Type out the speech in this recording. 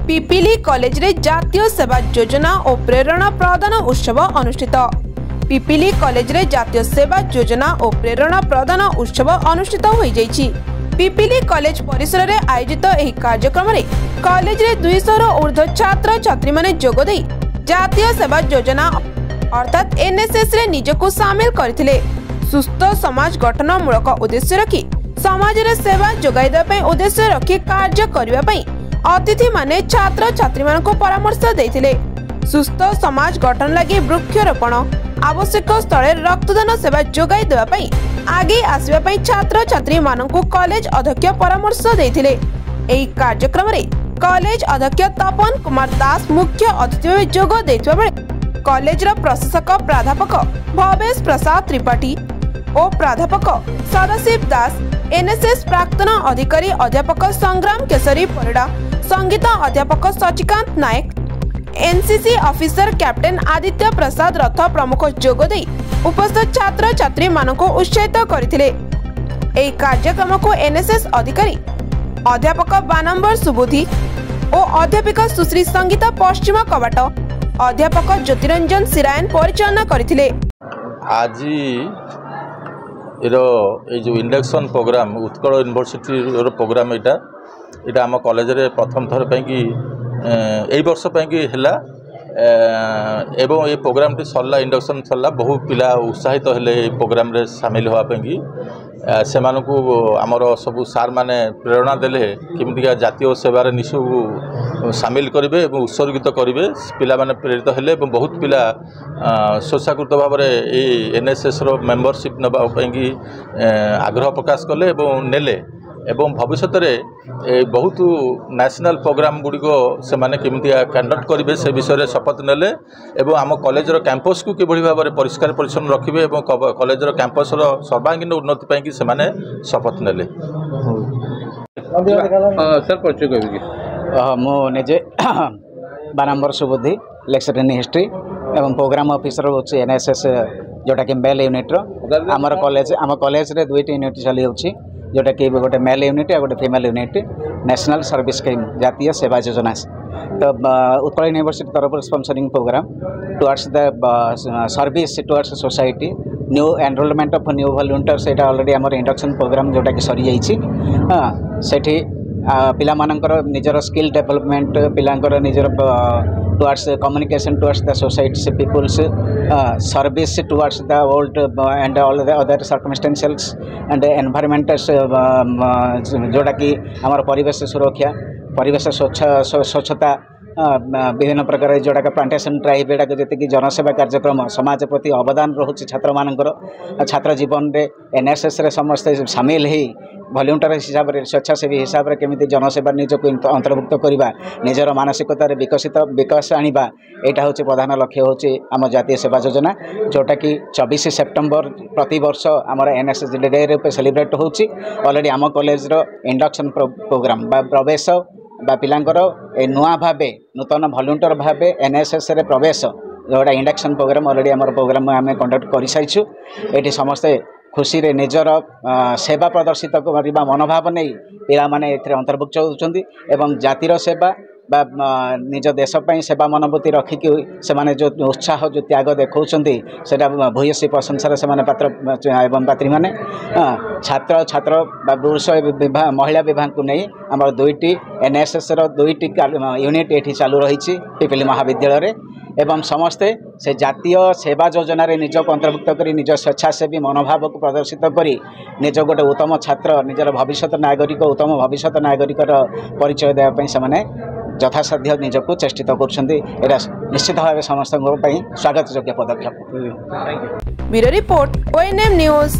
Pipili college रे जातीय सेवा योजना और प्रेरणा प्रदान उत्सव अनुष्ठित। पिपिली कॉलेज रे जातीय सेवा योजना और प्रेरणा प्रदान उत्सव अनुष्ठित होई जाइछि। पिपिली कॉलेज परिसर रे आयोजित एही कार्यक्रम रे कॉलेज रे 200 रो ऊर्ध्व छात्र छात्री माने जोग देई जातीय सेवा योजना अर्थात एनएसएस रे निजको शामिल करथिले। सुस्थ समाज गठन मूलक उद्देश्य रखी समाज रे सेवा जोगाई देबा पई उद्देश्य रखी कार्य करिबा पई अतिथि माने छात्र छात्री मान को परामर्श देथिले। सुस्थ समाज गठन लगी वृक्षरोपण आवश्यक स्थले रक्तदान सेवा जोगाई देबा पई आगे आसीबा पई छात्र छात्री मान को कॉलेज अध्यक्ष परामर्श देथिले। एही कार्यक्रम रे कॉलेज अध्यक्ष तपन कुमार दास मुख्य अतिथि भाବେ जोग देथिबा बेले कॉलेज रो प्रशासक प्राध्यापक भवेश प्रसाद त्रिपाठी और प्राध्यापक सदाशिव दास, एनएसएस प्राक्तन अधिकारी अध्यापक संग्राम केसरी परिड़ा, संगीत अध्यापक सचिकांत नायक, एनसीसी ऑफिसर कैप्टेन आदित्य प्रसाद रथ प्रमुख जोग देई उपस्थित छात्र छात्री मानक उत्साहित करथिले। एही कार्यक्रम को एनएसएस अधिकारी अध्यापक बानंबर सुबुद्धि और अध्यापिका सुश्री संगीता पश्चिम कवाट अध्यापक ज्योतिरंजन सिरायन परिचालना करथिले। आज जो induction programme Utkal university programme यहाँ आम कॉलेज रे प्रथम थर यही वर्ष है एवं ये प्रोग्राम टी सरला इंडक्शन सरला बहु पिला उत्साहित हेले प्रोग्राम रे शामिल होवाई से आमर सब सार माने प्रेरणा देले किमितिका जातीय सेवार निशु शामिल करेंगे और उत्सर्गित करेंगे पिला माने प्रेरित हेले बहुत पिला स्वेच्छाकृत भाव में एनएसएस रो मेंबरशिप नापी आग्रह प्रकाश कले नेले एवं भविष्य में बहुत नेशनल प्रोग्राम गुड़िक से केमिति कंडक्ट करेंगे से विषय शपथ नेले एवं आम कॉलेज कैंपस को किभली भाव में परिष्कार परिच्छन्न रखिए और कॉलेज कैंपस सर्वांगीन उन्नति पाई से शपथ नेले। मुझे बानंबर सुबुद्धि लेक्चर इन हिस्ट्री एवं प्रोग्राम ऑफिसर हो एनएसएस जोटा कि मेल यूनिट आम कॉलेज रे दुईटी यूनिट चली होची जोटा कि गोटे मेल यूनिट और गोटे female unit national service scheme जातीय सेवा योजना तो उत्कल यूनिवर्सिटी तरफ sponsoring programme towards the service towards society new enrolment of new volunteers एटा ऑलरेडी आमर इंडक्शन प्रोग्राम जोटा कि सरी जाइछि। सेठी पिला मानकर निजर स्किल डेवलपमेंट पिलांकर निजर towards communication towards the society peoples service towards the world and all the other circumstantials and environment जोटा कि आमर परिवेश सुरक्षा परिवेश स्वच्छता विभिन्न प्रकार जोटा का प्लांटेशन ड्राइव एटा जी जनसेवा कार्यक्रम समाज प्रति अवदान रोचे छात्र मानकर छात्र जीवन में एनएसएस रे समस्ते सामिल ही वॉलंटियर हिसाब से स्वेच्छासेवी हिसाब से केमिति जनसेवा निजक अंतर्भुक्त करवा निजर मानसिकतार विकास आनिबा एटा होचे प्रधान लक्ष्य होचे आम जातीय सेवा योजना जोटा कि 24 सेप्टेम्बर प्रति वर्ष आमर एनएसएस डे रूप सेलिब्रेट होची। ऑलरेडी आम कॉलेज रो इंडक्शन प्रोग्राम बा प्रवेश बा पिलांकर नुआ भावे नूतन वॉलंटियर भावे एनएसएस रे प्रवेश जोटा इंडक्शन प्रोग्राम ऑलरेडी आमर प्रोग्राम आम कंडक्ट कर सारी ये समस्ते खुशी रे निजर सेवा प्रदर्शित करने मनोभाव नहीं पिला माने एथिरे अंतर्भुक्त होउछंती एवं जातिर सेवा बा निज देश पई सेवा मनोवृत्ति रखिकी से माने जो उत्साह जो त्याग देखौछंती सेटा भूयसी प्रशंसार से माने पात्र एवं पात्री माने छात्र छात्र बा पुरुष विभाग महिला विभाग को नहीं आम दुईटी एनएसएस रो दुईटी यूनिट एठी चालू रही पिपिली महाविद्यालय रे एवं समस्ते से जातीय सेवा योजना रे निज को अंतर्भुक्त करी निज स्वेच्छासेवी मनोभाव को प्रदर्शित करी निज गोटे उत्तम छात्र निजर भविष्य नागरिक उत्तम भविष्य नागरिक परिचय देवाई से यथासाध्य निजक चेष्टित कर निश्चित भाव समस्त स्वागत योग्य पदक्षेप। Bureau report ONM news.